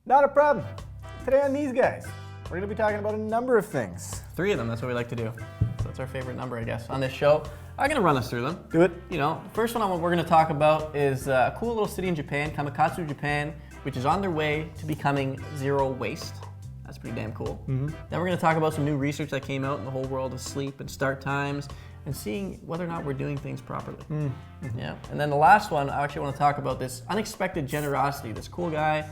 Not a problem. Today on These Guys, we're going to be talking about a number of things. 3 of them, that's what we like to do. So that's our favorite number, I guess, on this show. I'm going to run us through them. Do it. You know, first one we're going to talk about is a cool little city in Japan, Kamakatsu, Japan, which is on their way to becoming zero waste. That's pretty damn cool. Mm-hmm. Then we're going to talk about some new research that came out in the whole world of sleep and start times and seeing whether or not we're doing things properly. Mm-hmm. Yeah. And then the last one, I actually want to talk about this unexpected generosity. This cool guy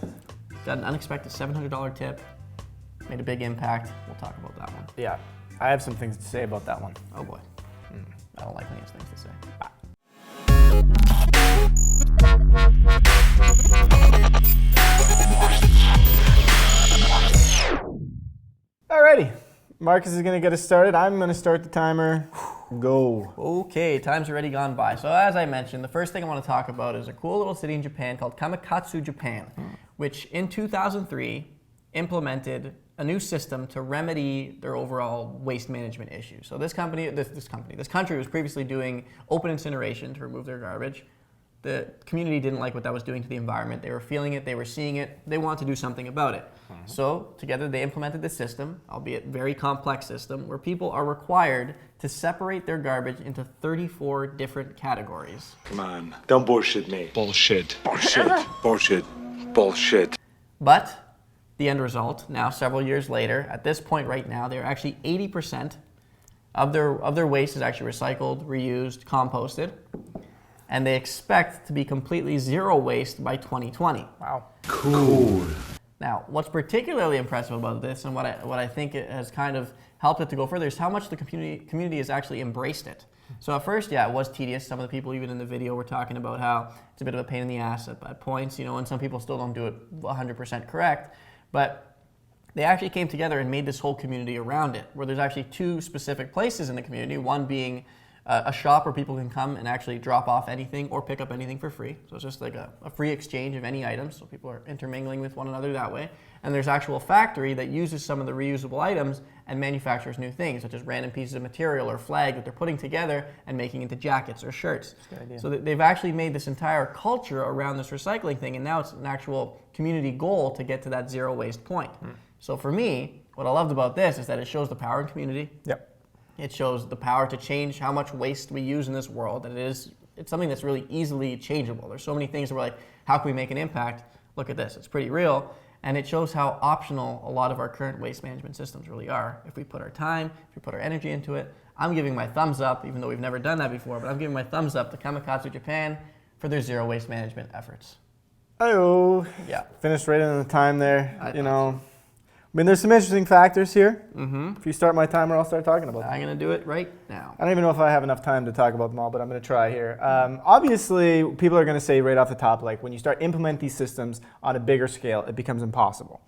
got an unexpected $700 tip, made a big impact. We'll talk about that one. Yeah, I have some things to say about that one. Oh boy. I don't like when he has things to say. Alrighty, Marcus is going to get us started. I'm going to start the timer. Go. Okay, time's already gone by. So as I mentioned, the first thing I want to talk about is a cool little city in Japan called Kamakatsu, Japan, which in 2003 implemented a new system to remedy their overall waste management issue. So this country was previously doing open incineration to remove their garbage. The community didn't like what that was doing to the environment. They were feeling it, they were seeing it, they wanted to do something about it. So together they implemented this system, albeit very complex system, where people are required to separate their garbage into 34 different categories. Come on, don't bullshit me. Bullshit. Bullshit. Bullshit. Bullshit. But the end result, now several years later, at this point right now, they're actually 80% of their waste is actually recycled, reused, composted. And they expect to be completely zero waste by 2020. Wow. Cool. Now, what's particularly impressive about this, and what I think it has kind of helped it to go further, is how much the community has actually embraced it. So at first, yeah, it was tedious. Some of the people, even in the video, were talking about how it's a bit of a pain in the ass at points, you know, and some people still don't do it 100% correct. But they actually came together and made this whole community around it, where there's actually 2 specific places in the community, one being a shop where people can come and actually drop off anything or pick up anything for free. So it's just like a free exchange of any items, so people are intermingling with one another that way. And there's actual a factory that uses some of the reusable items and manufactures new things, such as random pieces of material or flag that they're putting together and making into jackets or shirts. Good idea. So they've actually made this entire culture around this recycling thing, and now it's an actual community goal to get to that zero waste point. So for me, what I loved about this is that it shows the power in community. Yep. It shows the power to change how much waste we use in this world, and it's something that's really easily changeable. There's so many things that we're like, how can we make an impact? Look at this, it's pretty real, and it shows how optional a lot of our current waste management systems really are. If we put our time, if we put our energy into it, I'm giving my thumbs up, even though we've never done that before, but I'm giving my thumbs up to Kamakatsu, Japan for their zero waste management efforts. Oh, Yeah. finished right in the time there. I mean, there's some interesting factors here. If you start my timer, I'll start talking about them. I'm going to do it right now. I don't even know if I have enough time to talk about them all, but I'm going to try here. Obviously, people are going to say right off the top, like when you start implement these systems on a bigger scale, it becomes impossible.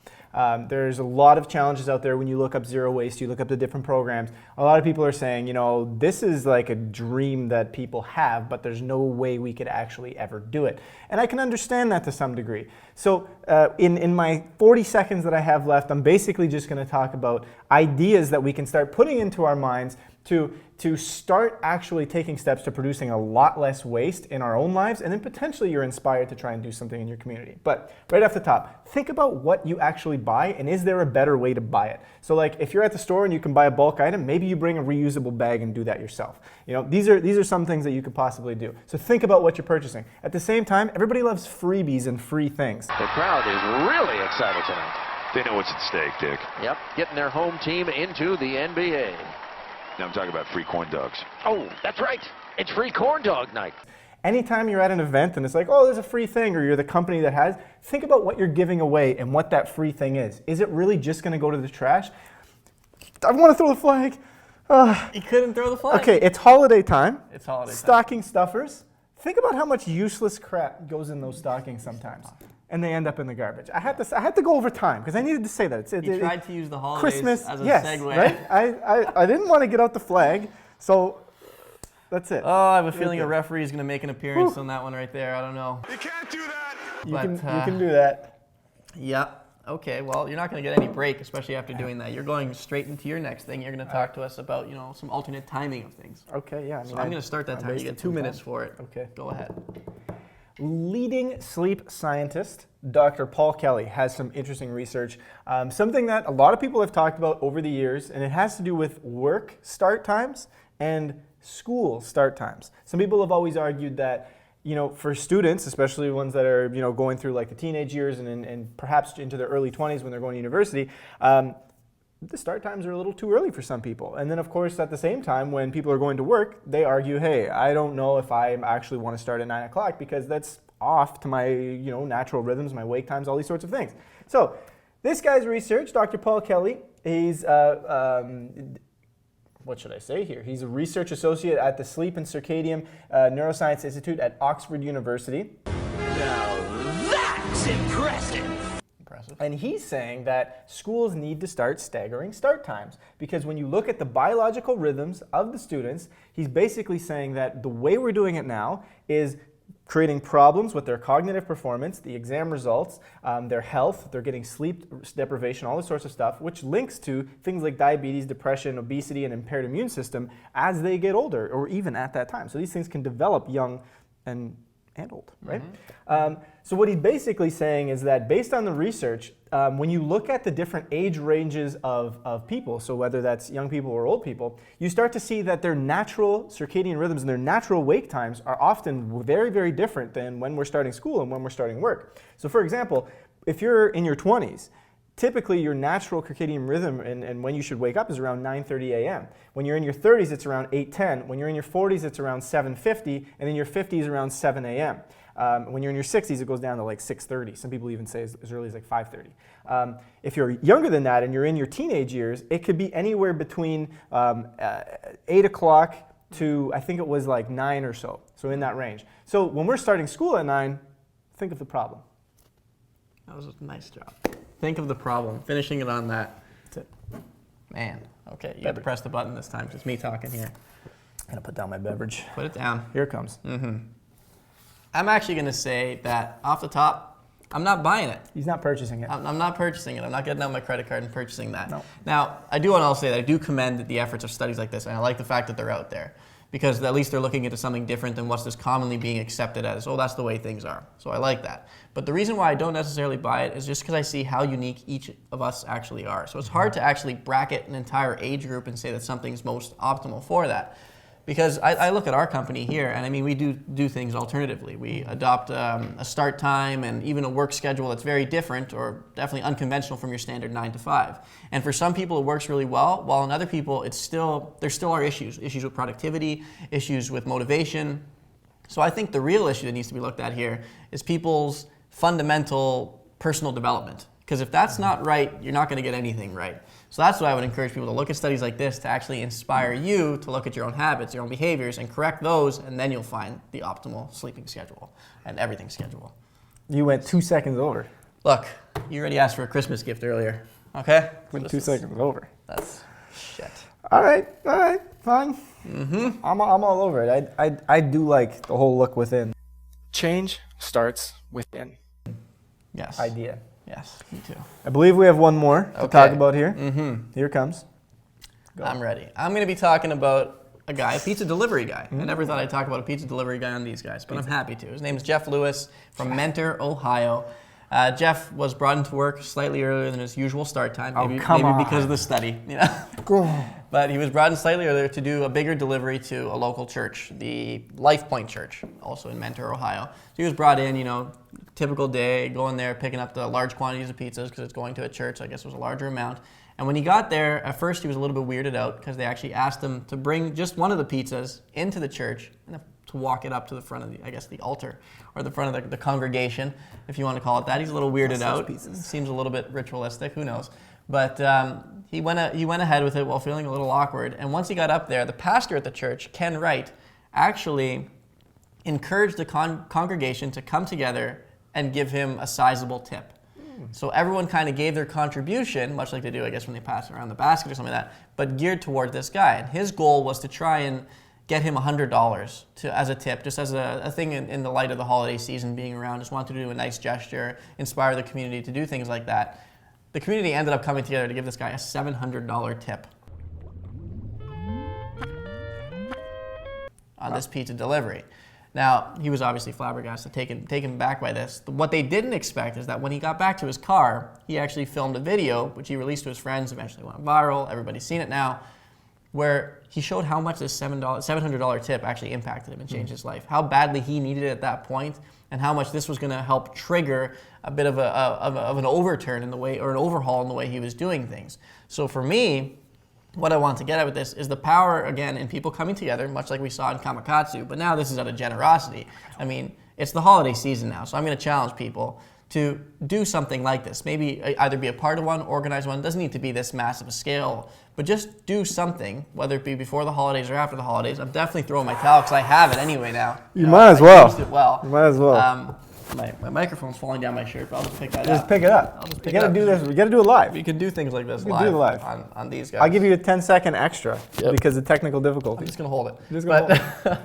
There's a lot of challenges out there when you look up zero waste, you look up the different programs. A lot of people are saying, you know, this is like a dream that people have, but there's no way we could actually ever do it. And I can understand that to some degree. So in my 40 seconds that I have left, I'm basically just going to talk about ideas that we can start putting into our minds to start actually taking steps to producing a lot less waste in our own lives, and then potentially you're inspired to try and do something in your community. But right off the top, think about what you actually buy, and is there a better way to buy it? So like if you're at the store and you can buy a bulk item, maybe you bring a reusable bag and do that yourself. You know, these are some things that you could possibly do. So think about what you're purchasing. At the same time, everybody loves freebies and free things. The crowd is really excited tonight. They know what's at stake, Dick. Yep, getting their home team into the NBA. Now I'm talking about free corn dogs. Oh, that's right. It's free corn dog night. Anytime you're at an event and it's like, oh, there's a free thing, or you're the company that has, think about what you're giving away and what that free thing is. Is it really just going to go to the trash? I want to throw the flag. You couldn't throw the flag. Okay, it's holiday time. It's holiday time. Stocking stuffers. Think about how much useless crap goes in those stockings sometimes, and they end up in the garbage. I had to go over time because I needed to say that. You tried to use the holidays Christmas, as a yes, segue. right? I didn't want to get out the flag, so that's it. Oh, I have a feeling a referee is going to make an appearance on that one right there. I don't know. You can't do that! You But, can do that. Yeah. Okay. Well, you're not going to get any break, especially after doing that. You're going straight into your next thing. You're going to talk to us about, you know, some alternate timing of things. Okay, yeah. I mean, So I'm going to start that time. You get 2 minutes for it. Okay. Go ahead. leading sleep scientist, Dr. Paul Kelly, has some interesting research. Something that a lot of people have talked about over the years, and it has to do with work start times and school start times. Some people have always argued that, you know, for students, especially ones that are, you know, going through like the teenage years and perhaps into their early 20s when they're going to university, the start times are a little too early for some people. And then of course at the same time when people are going to work, they argue, hey, I don't know if I actually want to start at 9 o'clock because that's off to my, you know, natural rhythms, my wake times, all these sorts of things. So this guy's research, Dr. Paul Kelly, he's what should I say here? He's a research associate at the Sleep and Circadian Neuroscience Institute at Oxford University. Now that's impressive! And he's saying that schools need to start staggering start times because when you look at the biological rhythms of the students, he's basically saying that the way we're doing it now is creating problems with their cognitive performance, the exam results, their health, they're getting sleep deprivation, all this sorts of stuff, which links to things like diabetes, depression, obesity, and impaired immune system as they get older or even at that time. So these things can develop young and old, right? So what he's basically saying is that based on the research, when you look at the different age ranges of people, so whether that's young people or old people, you start to see that their natural circadian rhythms and their natural wake times are often very, very different than when we're starting school and when we're starting work. So for example, if you're in your 20s, typically your natural circadian rhythm and when you should wake up is around 9:30 a.m. When you're in your 30s, it's around 8:10. When you're in your 40s, it's around 7:50, and in your 50s, around 7 a.m. When you're in your 60s, it goes down to like 6:30. Some people even say as early as like 5:30. If you're younger than that and you're in your teenage years, it could be anywhere between 8 o'clock to I think it was like 9 or so. So in that range. So when we're starting school at 9, think of the problem. That was a nice job. Think of the problem. Finishing it on that. That's it. Man, okay, you have to press the button this time because it's me talking here. I'm gonna put down my beverage. Put it down. Here it comes. I'm actually going to say that off the top, I'm not buying it. He's not purchasing it. I'm not purchasing it. I'm not getting out my credit card and purchasing that. No. Now, I do want to also say that I do commend the efforts of studies like this, and I like the fact that they're out there because at least they're looking into something different than what's just commonly being accepted as, oh, that's the way things are. So I like that. But the reason why I don't necessarily buy it is just because I see how unique each of us actually are. So it's hard to actually bracket an entire age group and say that something's most optimal for that. Because I look at our company here, and I mean, we do things alternatively. We adopt a start time and even a work schedule that's very different or definitely unconventional from your standard 9 to 5. And for some people, it works really well, while in other people, there still are issues with productivity, issues with motivation. So I think the real issue that needs to be looked at here is people's fundamental personal development. Because if that's not right, you're not going to get anything right. So that's why I would encourage people to look at studies like this to actually inspire you to look at your own habits, your own behaviors, and correct those, and then you'll find the optimal sleeping schedule and everything schedule. You went 2 seconds over. Look, you already asked for a Christmas gift earlier, okay? Went 2 seconds over. That's shit. All right, fine. I'm all over it. I do like the whole look within. Change starts within. Yes. Idea. Yes, me too. I believe we have one more to talk about here. Here it comes. Go. I'm ready. I'm going to be talking about a pizza delivery guy. I never thought I'd talk about a pizza delivery guy on these guys, but I'm happy to. His name is Jeff Lewis from Mentor, Ohio. Jeff was brought into work slightly earlier than his usual start time, maybe because of the study. You know? But he was brought in slightly earlier to do a bigger delivery to a local church, the Life Point Church, also in Mentor, Ohio. So he was brought in, you know, typical day, going there, picking up the large quantities of pizzas because it's going to a church, so I guess it was a larger amount. And when he got there, at first he was a little bit weirded out because they actually asked him to bring just one of the pizzas into the church and to walk it up to the front of the altar or the front of the congregation, if you want to call it that. He's a little weirded out. Seems a little bit ritualistic, who knows. But he went ahead with it while feeling a little awkward. And once he got up there, the pastor at the church, Ken Wright, actually encouraged the congregation to come together and give him a sizable tip. So everyone kind of gave their contribution, much like they do, I guess, when they pass around the basket or something like that, but geared toward this guy. And his goal was to try and get him $100 as a tip, just as a thing in the light of the holiday season being around. Just wanted to do a nice gesture, inspire the community to do things like that. The community ended up coming together to give this guy a $700 tip on this pizza delivery. Now, he was obviously flabbergasted, taken back by this. What they didn't expect is that when he got back to his car, he actually filmed a video, which he released to his friends, eventually went viral. Everybody's seen it now, where he showed how much this $700 tip actually impacted him and changed his life, how badly he needed it at that point, and how much this was going to help trigger a bit of an overturn in the way, or an overhaul in the way he was doing things. So for me, what I want to get at with this is the power, again, in people coming together, much like we saw in Kamakatsu, but now this is out of generosity. I mean, it's the holiday season now, so I'm going to challenge people to do something like this. Maybe either be a part of one, organize one. It doesn't need to be this massive a scale, but just do something, whether it be before the holidays or after the holidays. I'm definitely throwing my towel because I have it anyway now. You might as well. I used it well. You might as well. My microphone's falling down my shirt, but I'll just pick that up. Just pick it up. I'll just You pick gotta it up. do this. We gotta do it live. We can do things like this can do it live. on these guys. I'll give you a 10-second extra Yep. because of technical I'm difficulties. just gonna hold it. Just gonna hold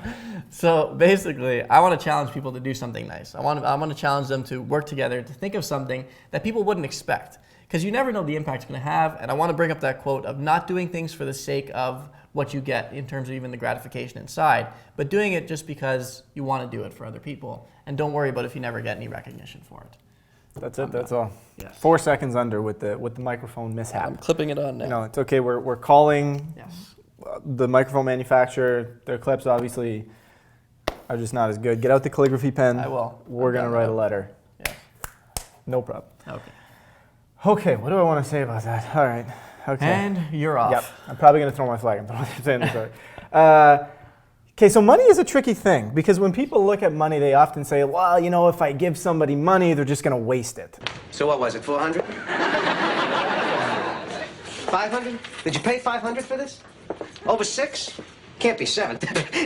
So basically, I want to challenge people to do something nice. I want to challenge them to work together to think of something that people wouldn't expect, because you never know the impact it's going to have. And I want to bring up that quote of not doing things for the sake of what you get in terms of even the gratification inside, but doing it just because you want to do it for other people. And don't worry about if you never get any recognition for it. That's it. That's all. Yes. 4 seconds under with the microphone mishap. I'm clipping it on now. No, it's okay. We're calling Yes. the microphone manufacturer. Their clips obviously are just not as good. Get out the calligraphy pen. I will. We're gonna write a letter. Yes. No problem. Okay. Okay. What do I want to say about that? All right. Okay. And you're off. Yep. I'm probably gonna throw my flag. I'm saying this already. Okay, so money is a tricky thing because when people look at money, they often say, well, you know, if I give somebody money, they're just going to waste it. So what was it, 400? 500? Did you pay 500 for this? Over 6? Can't be 7.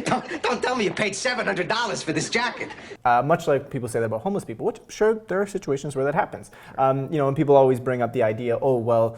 Don't tell me you paid $700 for this jacket. Much like people say that about homeless people, which I'm sure there are situations where that happens. You know, and people always bring up the idea, oh, well,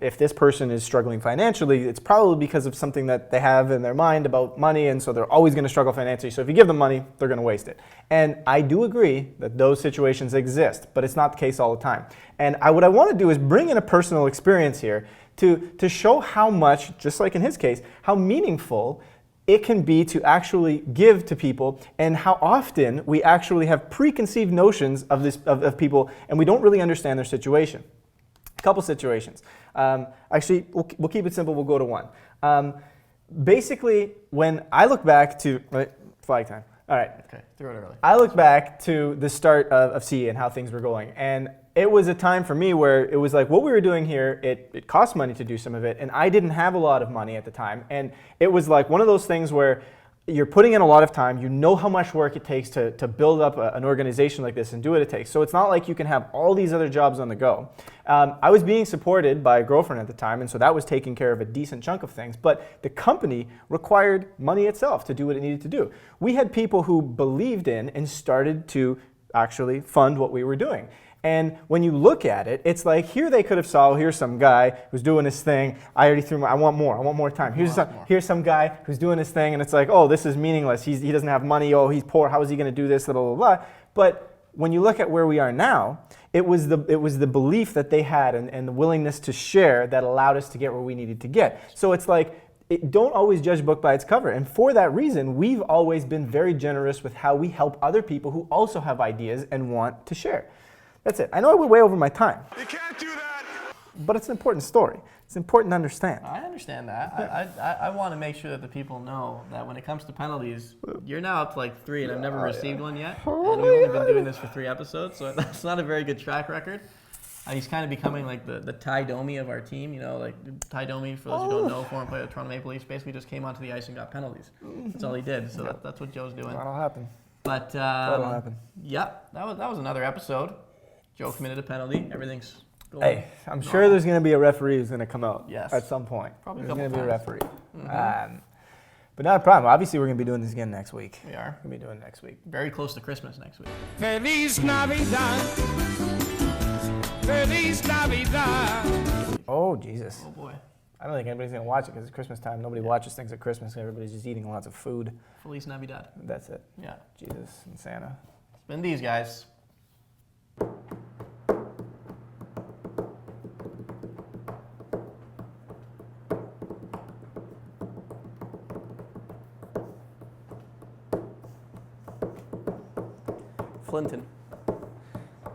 if this person is struggling financially, it's probably because of something that they have in their mind about money, and so they're always going to struggle financially. So if you give them money, they're going to waste it. And I do agree that those situations exist, but it's not the case all the time. And what I want to do is bring in a personal experience here to show how much, just like in his case, how meaningful it can be to actually give to people, and how often we actually have preconceived notions of people and we don't really understand their situation. A couple situations. Actually, we'll keep it simple. We'll go to one. Basically, when I look back to flag time. All right. Okay. Threw it early. I look back to the start of CE and how things were going, and it was a time for me where it was like what we were doing here, it cost money to do some of it, and I didn't have a lot of money at the time. And it was like one of those things where you're putting in a lot of time, you know how much work it takes to build up an organization like this and do what it takes. So it's not like you can have all these other jobs on the go. I was being supported by a girlfriend at the time, and so that was taking care of a decent chunk of things, but the company required money itself to do what it needed to do. We had people who believed in and started to actually fund what we were doing. And when you look at it, it's like here they could have saw, here's some guy who's doing this thing. I already threw my, I want more time. Here's some guy who's doing this thing, and it's like, oh, this is meaningless. He doesn't have money. Oh, he's poor. How is he going to do this? Blah, blah, blah. But when you look at where we are now, it was the belief that they had and the willingness to share that allowed us to get where we needed to get. So it's like, don't always judge a book by its cover. And for that reason, we've always been very generous with how we help other people who also have ideas and want to share. That's it. I know I went way over my time. You can't do that! But it's an important story. It's important to understand. I understand that. I want to make sure that the people know that when it comes to penalties, you're now up to like 3, and I've never received one yet. And we've only been doing this for 3 episodes, so that's not a very good track record. He's kind of becoming like the Ty Domi of our team. You know, like Ty Domi, for those who don't know, former player of the Toronto Maple Leafs, basically just came onto the ice and got penalties. That's all he did. So that's what Joe's doing. That'll happen. But That'll happen. Yep, that was another episode. Joe committed a penalty. Everything's going. Hey, I'm sure there's going to be a referee who's going to come out Yes. at some point. Probably a there's going to couple be a times. referee. But not a problem. Obviously, we're going to be doing this again next week. We are. We're going to be doing it next week. Very close to Christmas next week. Feliz Navidad. Feliz Navidad. Oh, Jesus. Oh boy. I don't think anybody's going to watch it because it's Christmas time. Nobody watches things at Christmas. Everybody's just eating lots of food. Feliz Navidad. That's it. Yeah. Jesus and Santa. It's been these guys. Clinton.